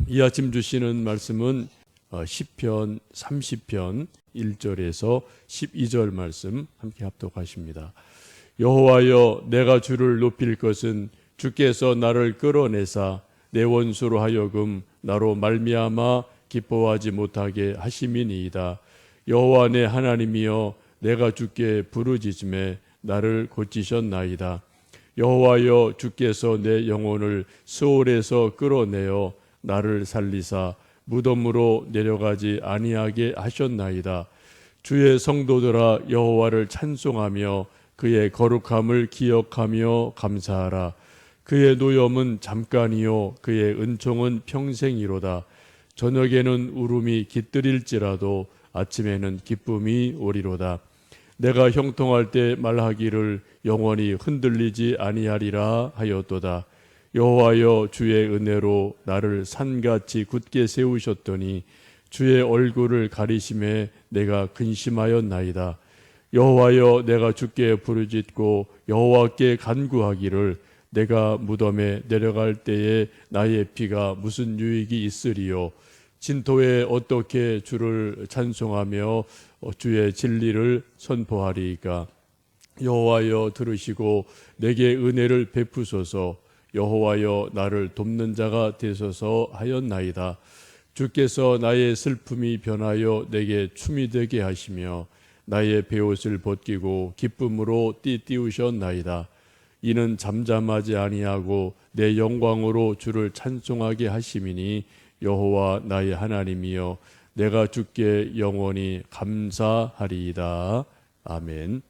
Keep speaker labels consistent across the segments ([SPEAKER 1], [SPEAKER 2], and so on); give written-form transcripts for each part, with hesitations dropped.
[SPEAKER 1] 이 아침 주시는 말씀은 시편 30편 1절에서 12절 말씀 함께 합독하십니다. 여호와여, 내가 주를 높일 것은 주께서 나를 끌어내사 내 원수로 하여금 나로 말미암아 기뻐하지 못하게 하심이니이다. 여호와 내 하나님이여, 내가 주께 부르짖음에 나를 고치셨나이다. 여호와여, 주께서 내 영혼을 스올에서 끌어내어 나를 살리사 무덤으로 내려가지 아니하게 하셨나이다. 주의 성도들아, 여호와를 찬송하며 그의 거룩함을 기억하며 감사하라. 그의 노염은 잠깐이요 그의 은총은 평생이로다. 저녁에는 울음이 깃들일지라도 아침에는 기쁨이 오리로다. 내가 형통할 때 말하기를 영원히 흔들리지 아니하리라 하였도다. 여호와여, 주의 은혜로 나를 산같이 굳게 세우셨더니 주의 얼굴을 가리심에 내가 근심하였나이다. 여호와여, 내가 주께 부르짖고 여호와께 간구하기를 내가 무덤에 내려갈 때에 나의 피가 무슨 유익이 있으리요. 진토에 어떻게 주를 찬송하며 주의 진리를 선포하리이까. 여호와여, 들으시고 내게 은혜를 베푸소서. 여호와여, 나를 돕는 자가 되소서 하였나이다. 주께서 나의 슬픔이 변하여 내게 춤이 되게 하시며 나의 베옷을 벗기고 기쁨으로 띠띠우셨나이다. 이는 잠잠하지 아니하고 내 영광으로 주를 찬송하게 하심이니 여호와 나의 하나님이여, 내가 주께 영원히 감사하리이다. 아멘.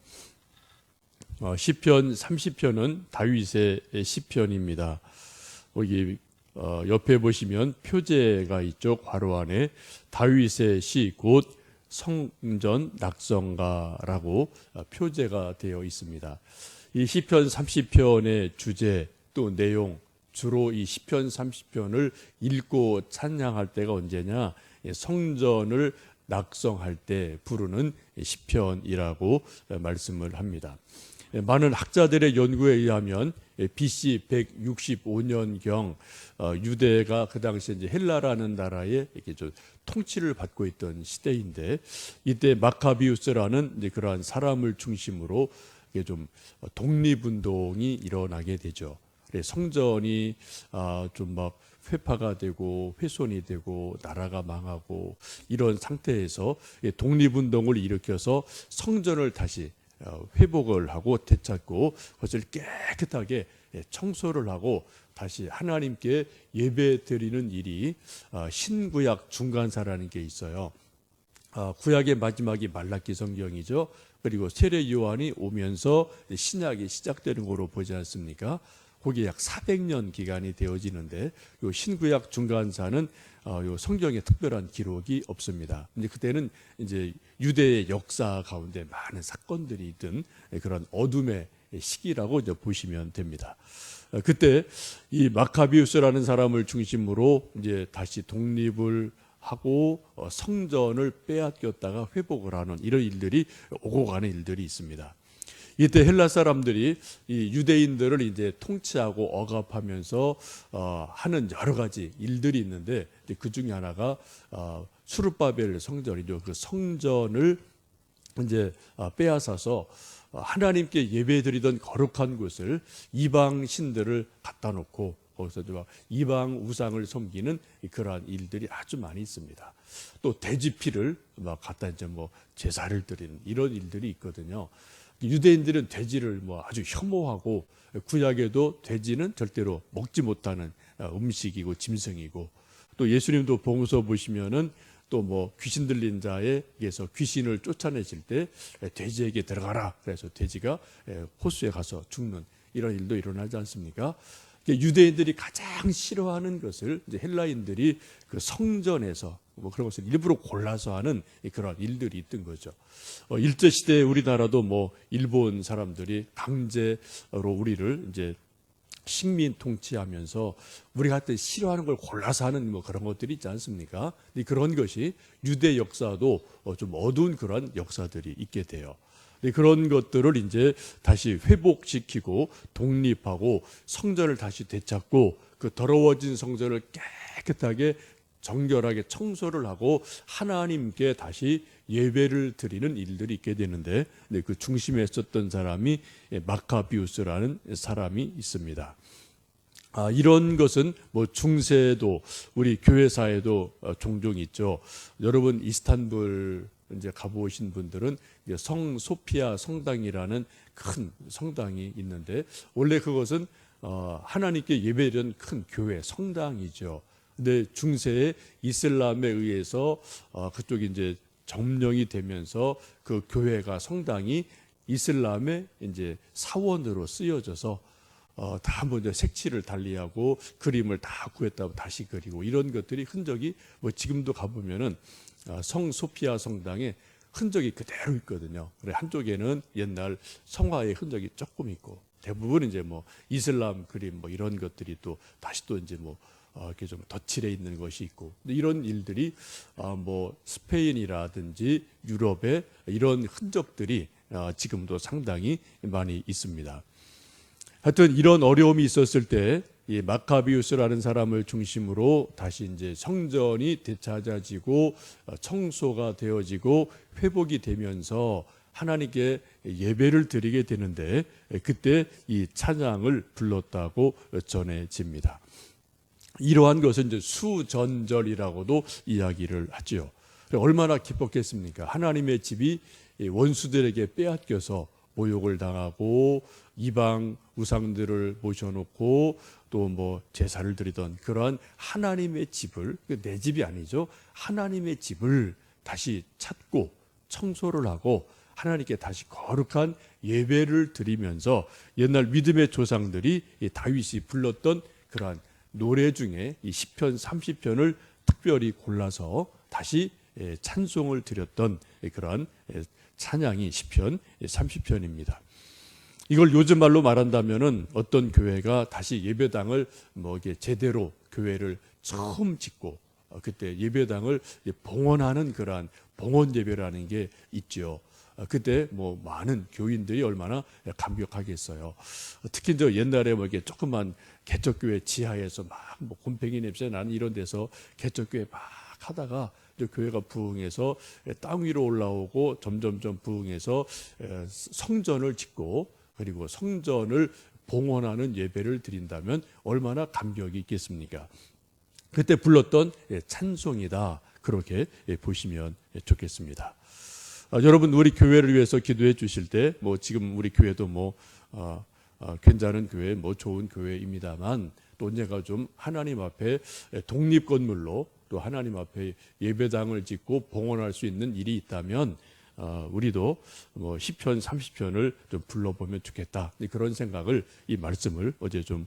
[SPEAKER 1] 시편 30편은 다윗의 시편입니다. 여기 옆에 보시면 표제가 있죠. 괄호 안에 다윗의 시 곧 성전 낙성가라고 표제가 되어 있습니다. 이 시편 30편의 주제 또 내용, 주로 이 시편 30편을 읽고 찬양할 때가 언제냐? 성전을 낙성할 때 부르는 시편이라고 말씀을 합니다. 많은 학자들의 연구에 의하면 BC 165년경 유대가 그 당시에 이제 헬라라는 나라의 이렇게 좀 통치를 받고 있던 시대인데, 이때 마카비우스라는 이제 그러한 사람을 중심으로 이게 좀 독립운동이 일어나게 되죠. 성전이 좀 막 회파가 되고 훼손이 되고 나라가 망하고 이런 상태에서 독립운동을 일으켜서 성전을 다시 회복을 하고 되찾고 그것을 깨끗하게 청소를 하고 다시 하나님께 예배 드리는 일이 신구약 중간사라는 게 있어요. 구약의 마지막이 말라기 성경이죠. 그리고 세례 요한이 오면서 신약이 시작되는 거로 보지 않습니까? 거기에 약 400년 기간이 되어지는데 요 신구약 중간사는 요 성경에 특별한 기록이 없습니다. 이제 그때는 이제 유대의 역사 가운데 많은 사건들이 있던 그런 어둠의 시기라고 이제 보시면 됩니다. 그때 이 마카비우스라는 사람을 중심으로 이제 다시 독립을 하고 성전을 빼앗겼다가 회복을 하는 이런 일들이 오고 가는 일들이 있습니다. 이때 헬라 사람들이 이 유대인들을 이제 통치하고 억압하면서 하는 여러 가지 일들이 있는데, 그 중에 하나가 수르바벨 성전이죠. 그 성전을 이제 빼앗아서 하나님께 예배드리던 거룩한 곳을 이방 신들을 갖다 놓고 거기서 이방 우상을 섬기는 그러한 일들이 아주 많이 있습니다. 또 돼지 피를 막 갖다 이제 뭐 제사를 드리는 이런 일들이 있거든요. 유대인들은 돼지를 뭐 아주 혐오하고 구약에도 돼지는 절대로 먹지 못하는 음식이고 짐승이고, 또 예수님도 복음서 보시면은 또 뭐 귀신 들린 자에게서 귀신을 쫓아내실 때 돼지에게 들어가라 그래서 돼지가 호수에 가서 죽는 이런 일도 일어나지 않습니까? 유대인들이 가장 싫어하는 것을 이제 헬라인들이 그 성전에서 뭐 그런 것을 일부러 골라서 하는 그런 일들이 있던 거죠. 일제 시대에 우리나라도 뭐 일본 사람들이 강제로 우리를 이제 식민 통치하면서 우리가 할 때 싫어하는 걸 골라서 하는 뭐 그런 것들이 있지 않습니까? 그런 것이 유대 역사도 좀 어두운 그런 역사들이 있게 돼요. 그런 것들을 이제 다시 회복시키고 독립하고 성전을 다시 되찾고 그 더러워진 성전을 깨끗하게 정결하게 청소를 하고 하나님께 다시 예배를 드리는 일들이 있게 되는데, 그 중심에 있었던 사람이 마카비우스라는 사람이 있습니다. 이런 것은 뭐 중세도 우리 교회사에도 종종 있죠. 여러분 이스탄불 이제 가보신 분들은 이제 성 소피아 성당이라는 큰 성당이 있는데, 원래 그것은 하나님께 예배드리는 큰 교회 성당이죠. 근데 중세에 이슬람에 의해서 그쪽이 이제 점령이 되면서 그 교회가 성당이 이슬람의 이제 사원으로 쓰여져서 다 먼저 색칠을 달리하고 그림을 다 구했다고 다시 그리고 이런 것들이 흔적이 뭐 지금도 가보면은 성 소피아 성당에 흔적이 그대로 있거든요. 그래 한쪽에는 옛날 성화의 흔적이 조금 있고, 대부분 이제 뭐 이슬람 그림 뭐 이런 것들이 또 다시 또 이제 뭐 이렇게 좀 덧칠해 있는 것이 있고, 이런 일들이 뭐 스페인이라든지 유럽에 이런 흔적들이 지금도 상당히 많이 있습니다. 하여튼 이런 어려움이 있었을 때 이 마카비우스라는 사람을 중심으로 다시 이제 성전이 되찾아지고 청소가 되어지고 회복이 되면서 하나님께 예배를 드리게 되는데, 그때 이 찬양을 불렀다고 전해집니다. 이러한 것은 이제 수전절이라고도 이야기를 하죠. 얼마나 기뻤겠습니까? 하나님의 집이 원수들에게 빼앗겨서 모욕을 당하고 이방 우상들을 모셔놓고 또 뭐 제사를 드리던 그러한 하나님의 집을, 내 집이 아니죠, 하나님의 집을 다시 찾고 청소를 하고 하나님께 다시 거룩한 예배를 드리면서 옛날 믿음의 조상들이 다윗이 불렀던 그러한 노래 중에 이 시편 30편을 특별히 골라서 다시 찬송을 드렸던 그러한 찬양이 시편 30편입니다. 이걸 요즘 말로 말한다면은 어떤 교회가 다시 예배당을 뭐 이게 제대로 교회를 처음 짓고 그때 예배당을 봉헌하는 그러한 봉헌 예배라는 게 있죠. 그때 뭐 많은 교인들이 얼마나 감격하겠어요. 특히 저 옛날에 뭐 이렇게 조그만 개척교회 지하에서 막 뭐 곰팡이 냄새 나는 이런 데서 개척교회 막 하다가 이제 교회가 부흥해서 땅 위로 올라오고 점점점 부흥해서 성전을 짓고 그리고 성전을 봉헌하는 예배를 드린다면 얼마나 감격이 있겠습니까? 그때 불렀던 찬송이다, 그렇게 보시면 좋겠습니다. 여러분 우리 교회를 위해서 기도해 주실 때 뭐 지금 우리 교회도 뭐 괜찮은 교회, 뭐 좋은 교회입니다만 또 언젠가 좀 하나님 앞에 독립 건물로 또 하나님 앞에 예배당을 짓고 봉헌할 수 있는 일이 있다면 우리도 뭐 10편 30편을 좀 불러보면 좋겠다, 그런 생각을, 이 말씀을 어제 좀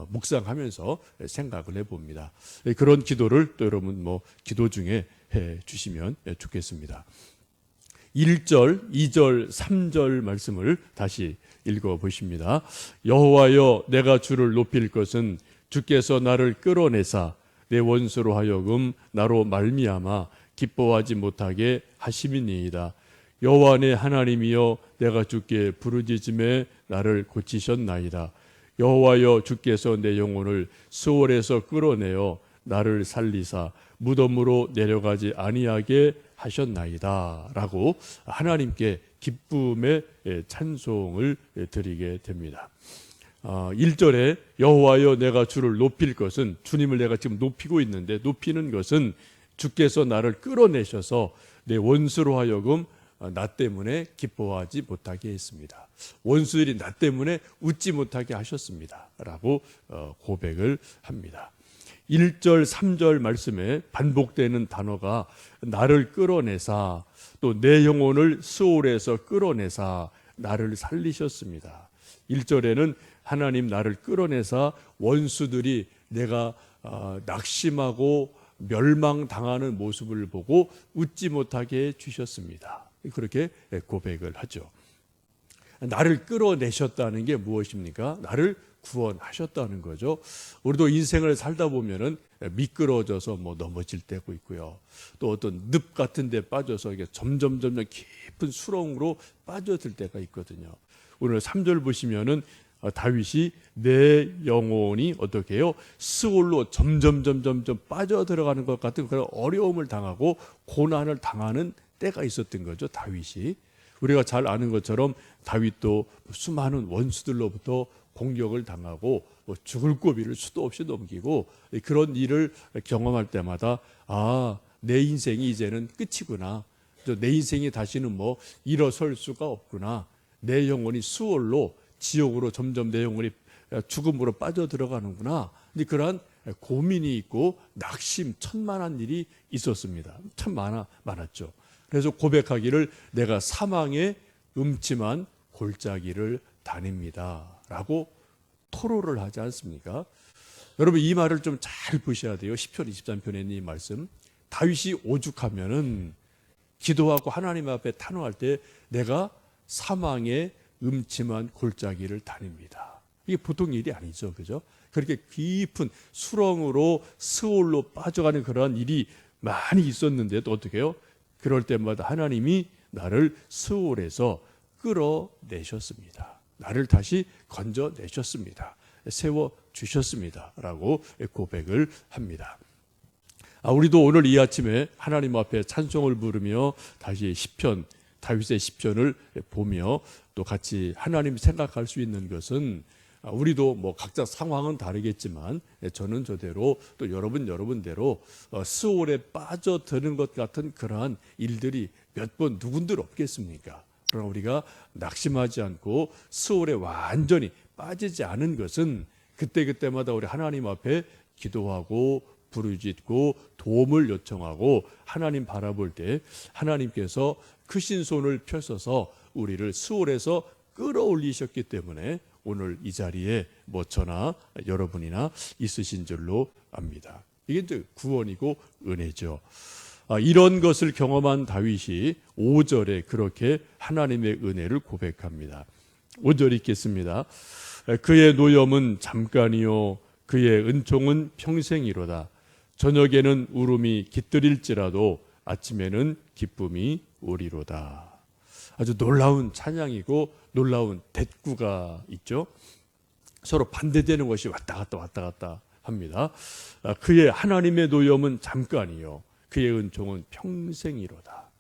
[SPEAKER 1] 묵상하면서 생각을 해봅니다. 그런 기도를 또 여러분 뭐 기도 중에 해 주시면 좋겠습니다. 1절, 2절, 3절 말씀을 다시 읽어보십니다. 여호와여, 내가 주를 높일 것은 주께서 나를 끌어내사 내 원수로 하여금 나로 말미암아 기뻐하지 못하게 하심이니이다. 여호와 내 하나님이여, 내가 주께 부르짖음에 나를 고치셨나이다. 여호와여, 주께서 내 영혼을 수월에서 끌어내어 나를 살리사 무덤으로 내려가지 아니하게 하셨나이다 라고 하나님께 기쁨의 찬송을 드리게 됩니다. 1절에 여호와여, 내가 주를 높일 것은, 주님을 내가 지금 높이고 있는데 높이는 것은 주께서 나를 끌어내셔서 내 원수로 하여금 나 때문에 기뻐하지 못하게 했습니다. 원수들이 나 때문에 웃지 못하게 하셨습니다 라고 고백을 합니다. 1절 3절 말씀에 반복되는 단어가 나를 끌어내사, 또 내 영혼을 수월에서 끌어내사 나를 살리셨습니다. 1절에는 하나님 나를 끌어내사 원수들이 내가 낙심하고 멸망당하는 모습을 보고 웃지 못하게 해주셨습니다. 그렇게 고백을 하죠. 나를 끌어내셨다는 게 무엇입니까? 나를 구원하셨다는 거죠. 우리도 인생을 살다 보면은 미끄러져서 뭐 넘어질 때고 있고요. 또 어떤 늪 같은 데 빠져서 이게 점점 깊은 수렁으로 빠져들 때가 있거든요. 오늘 3절 보시면은 다윗이 내 영혼이 어떻게 해요? 스올로 점점 빠져 들어가는 것 같은 그런 어려움을 당하고 고난을 당하는 때가 있었던 거죠. 다윗이. 우리가 잘 아는 것처럼 다윗도 수많은 원수들로부터 공격을 당하고 죽을 고비를 수도 없이 넘기고 그런 일을 경험할 때마다 내 인생이 이제는 끝이구나. 내 인생이 다시는 일어설 수가 없구나. 내 영혼이 수월로 지옥으로 점점 내 영혼이 죽음으로 빠져 들어가는구나. 그러한 고민이 있고 낙심 천만한 일이 있었습니다. 참 많았죠. 그래서 고백하기를 내가 사망의 음침한 골짜기를 다닙니다 라고 토로를 하지 않습니까? 여러분 이 말을 좀 잘 보셔야 돼요. 시편 23편에 있는 이 말씀. 다윗이 오죽하면은 기도하고 하나님 앞에 탄원할 때 내가 사망의 음침한 골짜기를 다닙니다. 이게 보통 일이 아니죠. 그죠? 그렇게 깊은 수렁으로 스올로 빠져가는 그러한 일이 많이 있었는데도 어떻게 해요? 그럴 때마다 하나님이 나를 스올에서 끌어내셨습니다. 나를 다시 건져내셨습니다. 세워주셨습니다. 라고 고백을 합니다. 우리도 오늘 이 아침에 하나님 앞에 찬송을 부르며 다시 시편, 다윗의 시편을 보며 또 같이 하나님 생각할 수 있는 것은 우리도 각자 상황은 다르겠지만 저는 저대로 또 여러분대로 스올에 빠져드는 것 같은 그러한 일들이 몇 번 누군들 없겠습니까? 그러나 우리가 낙심하지 않고 스올에 완전히 빠지지 않은 것은 그때마다 우리 하나님 앞에 기도하고 부르짖고 도움을 요청하고 하나님 바라볼 때 하나님께서 크신 손을 펴셔서 우리를 스올에서 끌어올리셨기 때문에 오늘 이 자리에 저나 여러분이나 있으신 줄로 압니다. 이게 이제 구원이고 은혜죠. 이런 것을 경험한 다윗이 5절에 그렇게 하나님의 은혜를 고백합니다. 5절 읽겠습니다. 그의 노염은 잠깐이요 그의 은총은 평생이로다. 저녁에는 울음이 깃들일지라도 아침에는 기쁨이 오리로다. 아주 놀라운 찬양이고 놀라운 대꾸가 있죠. 서로 반대되는 것이 왔다 갔다 합니다. 그의 하나님의 노염은 잠깐이요 그의 은총은 평생이로다.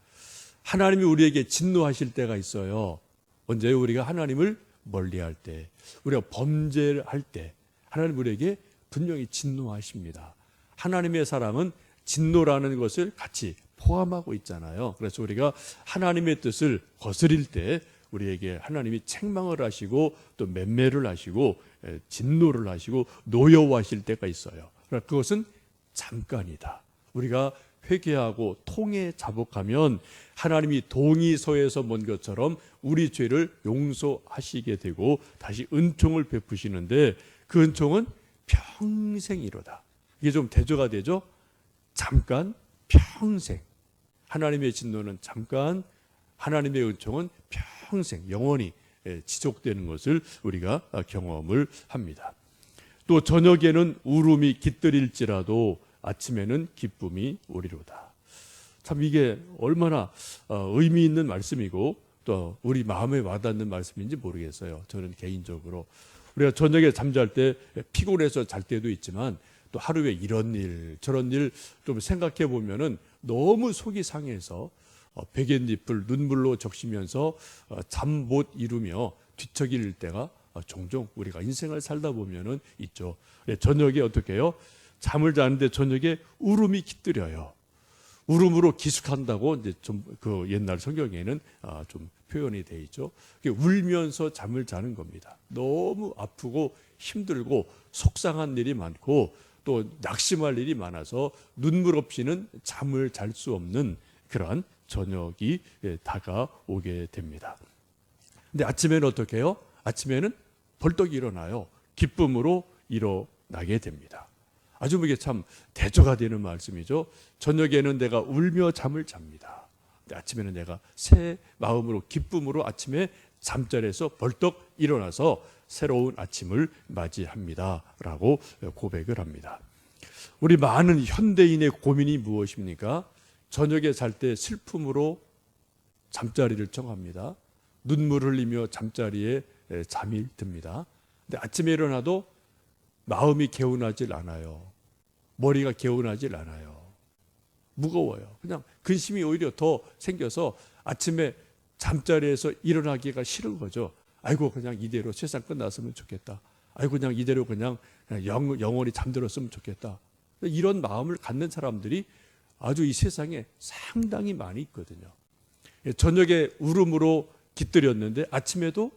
[SPEAKER 1] 하나님이 우리에게 진노하실 때가 있어요. 언제 우리가 하나님을 멀리할 때, 우리가 범죄를 할 때 하나님 우리에게 분명히 진노하십니다. 하나님의 사랑은 진노라는 것을 같이 포함하고 있잖아요. 그래서 우리가 하나님의 뜻을 거스릴 때 우리에게 하나님이 책망을 하시고 또 맹매를 하시고 진노를 하시고 노여워하실 때가 있어요. 그러나 그것은 잠깐이다. 우리가 회개하고 통에 자복하면 하나님이 동의서에서 먼 것처럼 우리 죄를 용서하시게 되고 다시 은총을 베푸시는데 그 은총은 평생이로다. 이게 좀 대조가 되죠? 잠깐, 평생. 하나님의 진노는 잠깐, 하나님의 은총은 평생, 영원히 지속되는 것을 우리가 경험을 합니다. 또 저녁에는 울음이 깃들일지라도 아침에는 기쁨이 오리로다. 참 이게 얼마나 의미 있는 말씀이고 또 우리 마음에 와닿는 말씀인지 모르겠어요. 저는 개인적으로 우리가 저녁에 잠잘 때 피곤해서 잘 때도 있지만 또 하루에 이런 일 저런 일 좀 생각해 보면은 너무 속이 상해서 베갯잎을 눈물로 적시면서 잠 못 이루며 뒤척일 때가 종종 우리가 인생을 살다 보면은 있죠. 저녁에 어떻게 해요? 잠을 자는데 저녁에 울음이 깃들여요. 울음으로 기숙한다고 이제 좀 그 옛날 성경에는 좀 표현이 돼 있죠. 울면서 잠을 자는 겁니다. 너무 아프고 힘들고 속상한 일이 많고 또 낙심할 일이 많아서 눈물 없이는 잠을 잘 수 없는 그러한 저녁이 다가오게 됩니다. 근데 아침에는 어떻게 해요? 아침에는 벌떡 일어나요. 기쁨으로 일어나게 됩니다. 아주 이게 참 대조가 되는 말씀이죠. 저녁에는 내가 울며 잠을 잡니다. 근데 아침에는 내가 새 마음으로 기쁨으로 아침에 잠자리에서 벌떡 일어나서 새로운 아침을 맞이합니다. 라고 고백을 합니다. 우리 많은 현대인의 고민이 무엇입니까? 저녁에 잘 때 슬픔으로 잠자리를 청합니다. 눈물 흘리며 잠자리에 잠이 듭니다. 근데 아침에 일어나도 마음이 개운하질 않아요. 머리가 개운하질 않아요. 무거워요. 그냥 근심이 오히려 더 생겨서 아침에 잠자리에서 일어나기가 싫은 거죠. 아이고 그냥 이대로 세상 끝났으면 좋겠다. 아이고 그냥 이대로 그냥 영원히 잠들었으면 좋겠다. 이런 마음을 갖는 사람들이 아주 이 세상에 상당히 많이 있거든요. 저녁에 울음으로 깃들였는데 아침에도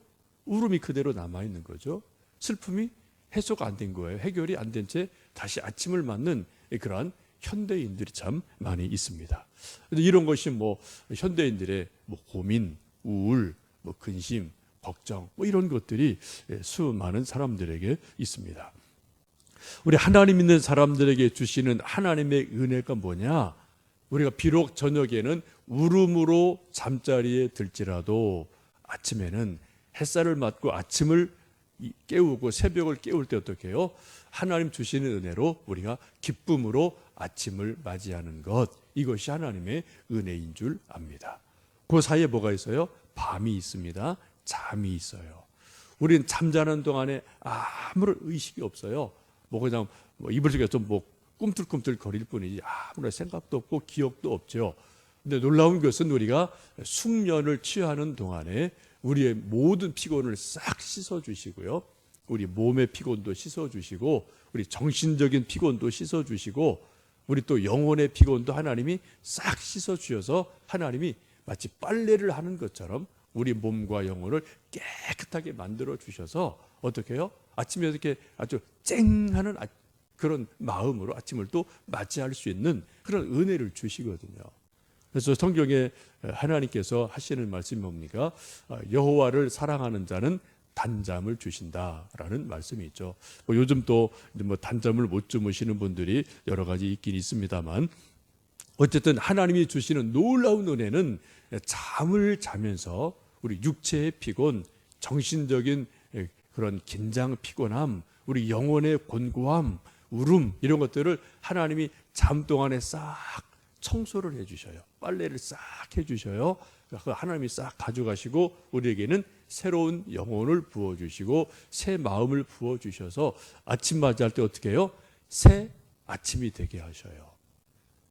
[SPEAKER 1] 울음이 그대로 남아있는 거죠. 슬픔이 해소가 안 된 거예요. 해결이 안 된 채 다시 아침을 맞는 그러한 현대인들이 참 많이 있습니다. 이런 것이 뭐 현대인들의 뭐 고민, 우울, 뭐 근심, 걱정 뭐 이런 것들이 수많은 사람들에게 있습니다. 우리 하나님 믿는 사람들에게 주시는 하나님의 은혜가 뭐냐? 우리가 비록 저녁에는 울음으로 잠자리에 들지라도 아침에는 햇살을 맞고 아침을 깨우고 새벽을 깨울 때 어떻게 해요? 하나님 주시는 은혜로 우리가 기쁨으로 아침을 맞이하는 것, 이것이 하나님의 은혜인 줄 압니다. 그 사이에 뭐가 있어요? 밤이 있습니다. 잠이 있어요. 우리는 잠자는 동안에 아무런 의식이 없어요. 뭐 그냥 이불 속에 좀 뭐 꿈틀꿈틀 거릴 뿐이지 아무런 생각도 없고 기억도 없죠. 근데 놀라운 것은 우리가 숙면을 취하는 동안에 우리의 모든 피곤을 싹 씻어주시고요. 우리 몸의 피곤도 씻어주시고 우리 정신적인 피곤도 씻어주시고 우리 또 영혼의 피곤도 하나님이 싹 씻어주셔서 하나님이 마치 빨래를 하는 것처럼 우리 몸과 영혼을 깨끗하게 만들어 주셔서 어떻게 해요? 아침에 이렇게 아주 쨍하는 그런 마음으로 아침을 또 맞이할 수 있는 그런 은혜를 주시거든요. 그래서 성경에 하나님께서 하시는 말씀이 뭡니까? 여호와를 사랑하는 자는 단잠을 주신다라는 말씀이 있죠. 요즘 또 뭐 단잠을 못 주무시는 분들이 여러 가지 있긴 있습니다만 어쨌든 하나님이 주시는 놀라운 은혜는 잠을 자면서 우리 육체의 피곤, 정신적인 그런 긴장, 피곤함, 우리 영혼의 곤고함, 울음 이런 것들을 하나님이 잠 동안에 싹 청소를 해주셔요. 빨래를 싹 해주셔요. 하나님이 싹 가져가시고 우리에게는 새로운 영혼을 부어주시고 새 마음을 부어주셔서 아침 맞이할 때 어떻게 해요? 새 아침이 되게 하셔요.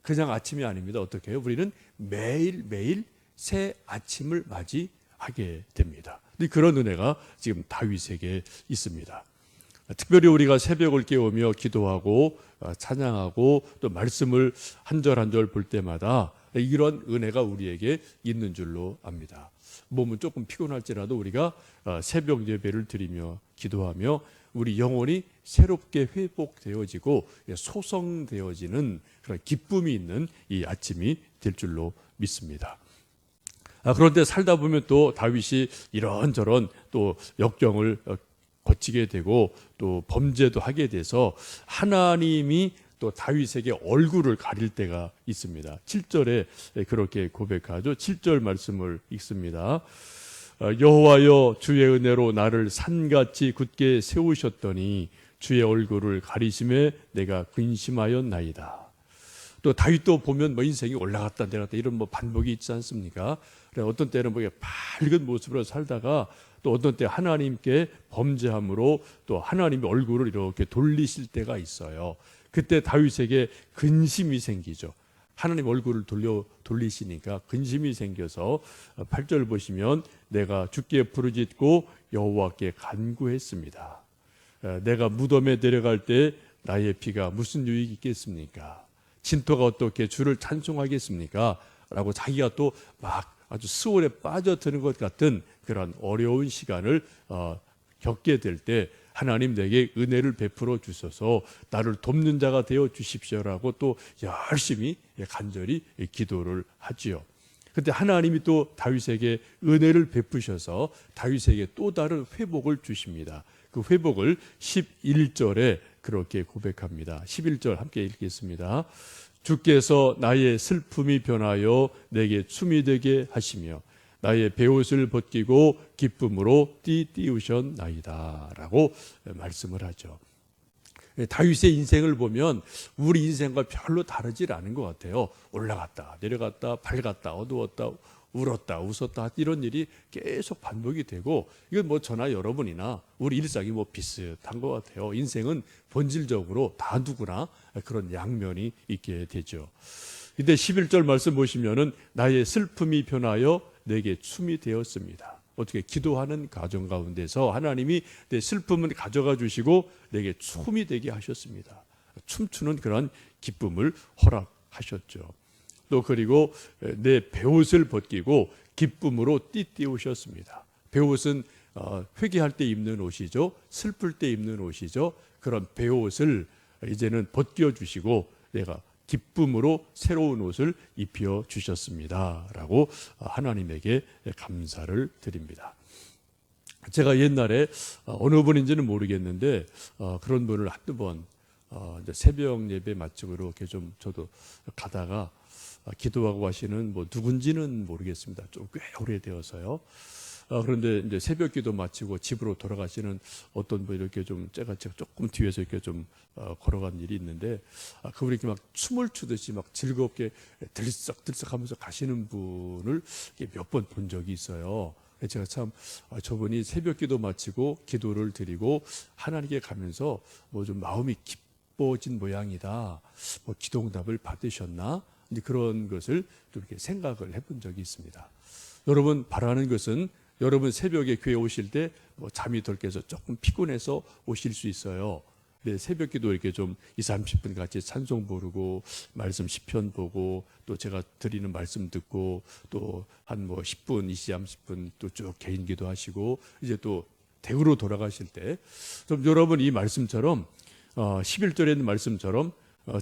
[SPEAKER 1] 그냥 아침이 아닙니다. 어떻게 해요? 우리는 매일매일 새 아침을 맞이하게 됩니다. 그런 은혜가 지금 다윗에게 있습니다. 특별히 우리가 새벽을 깨우며 기도하고 찬양하고 또 말씀을 한 절 한 절 볼 때마다 이런 은혜가 우리에게 있는 줄로 압니다. 몸은 조금 피곤할지라도 우리가 새벽 예배를 드리며 기도하며 우리 영혼이 새롭게 회복되어지고 소성되어지는 그런 기쁨이 있는 이 아침이 될 줄로 믿습니다. 그런데 살다 보면 또 다윗이 이런저런 또 역경을 거치게 되고 또 범죄도 하게 돼서 하나님이 또 다윗에게 얼굴을 가릴 때가 있습니다. 7절에 그렇게 고백하죠. 7절 말씀을 읽습니다. 여호와여 주의 은혜로 나를 산같이 굳게 세우셨더니 주의 얼굴을 가리심에 내가 근심하였나이다. 또 다윗도 보면 뭐 인생이 올라갔다 내려갔다 이런 뭐 반복이 있지 않습니까? 어떤 때는 뭐 밝은 모습으로 살다가 또 어떤 때 하나님께 범죄함으로 또 하나님의 얼굴을 이렇게 돌리실 때가 있어요. 그때 다윗에게 근심이 생기죠. 하나님 얼굴을 돌리시니까 근심이 생겨서 8절 보시면 내가 주께 부르짖고 여호와께 간구했습니다. 내가 무덤에 내려갈 때 나의 피가 무슨 유익이 있겠습니까? 진토가 어떻게 주를 찬송하겠습니까? 라고 자기가 또 막 아주 수월에 빠져드는 것 같은 그런 어려운 시간을 겪게 될 때 하나님 내게 은혜를 베풀어 주셔서 나를 돕는 자가 되어 주십시오라고 또 열심히 간절히 기도를 하지요. 그때 하나님이 또 다윗에게 은혜를 베푸셔서 다윗에게 또 다른 회복을 주십니다. 그 회복을 11절에 그렇게 고백합니다. 11절 함께 읽겠습니다. 주께서 나의 슬픔이 변하여 내게 춤이 되게 하시며 나의 베옷을 벗기고 기쁨으로 띠우셨나이다 라고 말씀을 하죠. 다윗의 인생을 보면 우리 인생과 별로 다르지 않은 것 같아요. 올라갔다 내려갔다 밝았다 어두웠다 울었다 웃었다 이런 일이 계속 반복이 되고, 이건 뭐 저나 여러분이나 우리 일상이 뭐 비슷한 것 같아요. 인생은 본질적으로 다 누구나 그런 양면이 있게 되죠. 근데 11절 말씀 보시면은 나의 슬픔이 변하여 내게 춤이 되었습니다. 어떻게 기도하는 가정 가운데서 하나님이 내 슬픔을 가져가 주시고 내게 춤이 되게 하셨습니다. 춤추는 그런 기쁨을 허락하셨죠. 또 그리고 내 베옷을 벗기고 기쁨으로 띠띠우셨습니다. 베옷은 회개할 때 입는 옷이죠. 슬플 때 입는 옷이죠. 그런 베옷을 이제는 벗겨주시고 내가 기쁨으로 새로운 옷을 입혀 주셨습니다 라고 하나님에게 감사를 드립니다. 제가 옛날에 어느 분인지는 모르겠는데 그런 분을 한두 번 새벽 예배 마치고로 이렇게 좀 저도 가다가 기도하고 하시는 뭐 누군지는 모르겠습니다. 좀 꽤 오래되어서요. 그런데 이제 새벽 기도 마치고 집으로 돌아가시는 어떤 분 이렇게 좀 제가 조금 뒤에서 이렇게 좀 걸어간 일이 있는데, 그분이 이렇게 막 춤을 추듯이 막 즐겁게 들썩들썩하면서 가시는 분을 몇 번 본 적이 있어요. 제가 참 저분이 새벽 기도 마치고 기도를 드리고 하나님께 가면서 뭐 좀 마음이 기뻐진 모양이다. 뭐 기도응답을 받으셨나? 이제 그런 것을 좀 이렇게 생각을 해본 적이 있습니다. 여러분 바라는 것은 여러분 새벽에 교회 오실 때 뭐 잠이 덜 깨서 조금 피곤해서 오실 수 있어요. 근데 새벽 기도 이렇게 좀 20-30분 같이 찬송 부르고 말씀 시편 보고 또 제가 드리는 말씀 듣고 또 한 뭐 10분, 20-30분 또 쭉 개인 기도하시고 이제 또 댁으로 돌아가실 때 좀 여러분 이 말씀처럼 11절에 있는 말씀처럼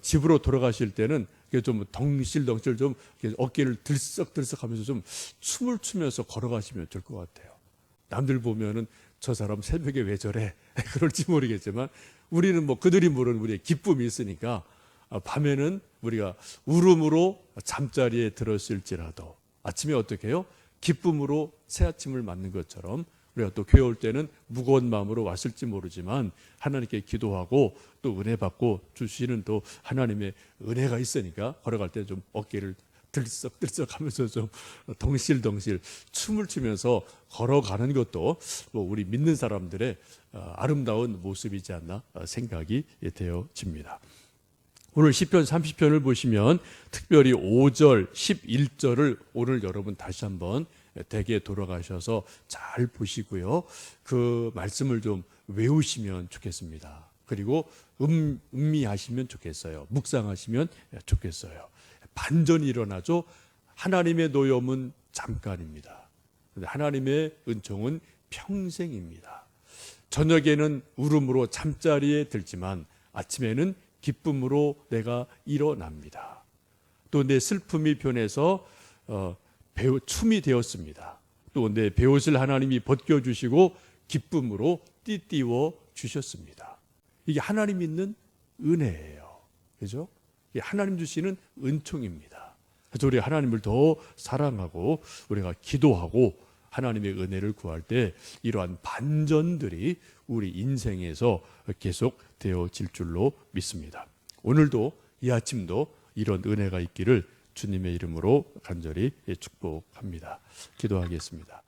[SPEAKER 1] 집으로 돌아가실 때는 좀 덩실덩실 좀 어깨를 들썩들썩하면서 좀 춤을 추면서 걸어가시면 될 것 같아요. 남들 보면은 저 사람 새벽에 왜 저래? 그럴지 모르겠지만 우리는 뭐 그들이 모르는 우리의 기쁨이 있으니까 밤에는 우리가 울음으로 잠자리에 들었을지라도 아침에 어떻게 해요? 기쁨으로 새 아침을 맞는 것처럼 우리가 또 교회 올 때는 무거운 마음으로 왔을지 모르지만 하나님께 기도하고 또 은혜 받고 주시는 또 하나님의 은혜가 있으니까 걸어갈 때 좀 어깨를 들썩들썩하면서 좀 덩실덩실 춤을 추면서 걸어가는 것도 뭐 우리 믿는 사람들의 아름다운 모습이지 않나 생각이 되어집니다. 오늘 시편 30편을 보시면 특별히 5절, 11절을 오늘 여러분 다시 한번 댁에 돌아가셔서 잘 보시고요. 그 말씀을 좀 외우시면 좋겠습니다. 그리고 음미하시면 좋겠어요. 묵상하시면 좋겠어요. 반전이 일어나죠. 하나님의 노염은 잠깐입니다. 하나님의 은총은 평생입니다. 저녁에는 울음으로 잠자리에 들지만 아침에는 기쁨으로 내가 일어납니다. 또 내 슬픔이 변해서 춤이 되었습니다. 또 내 베옷을 하나님이 벗겨주시고 기쁨으로 띠띠워 주셨습니다. 이게 하나님 있는 은혜예요. 그죠? 이게 하나님 주시는 은총입니다. 그래서 우리 하나님을 더 사랑하고 우리가 기도하고 하나님의 은혜를 구할 때 이러한 반전들이 우리 인생에서 계속 되어질 줄로 믿습니다. 오늘도 이 아침도 이런 은혜가 있기를 주님의 이름으로 간절히 축복합니다. 기도하겠습니다.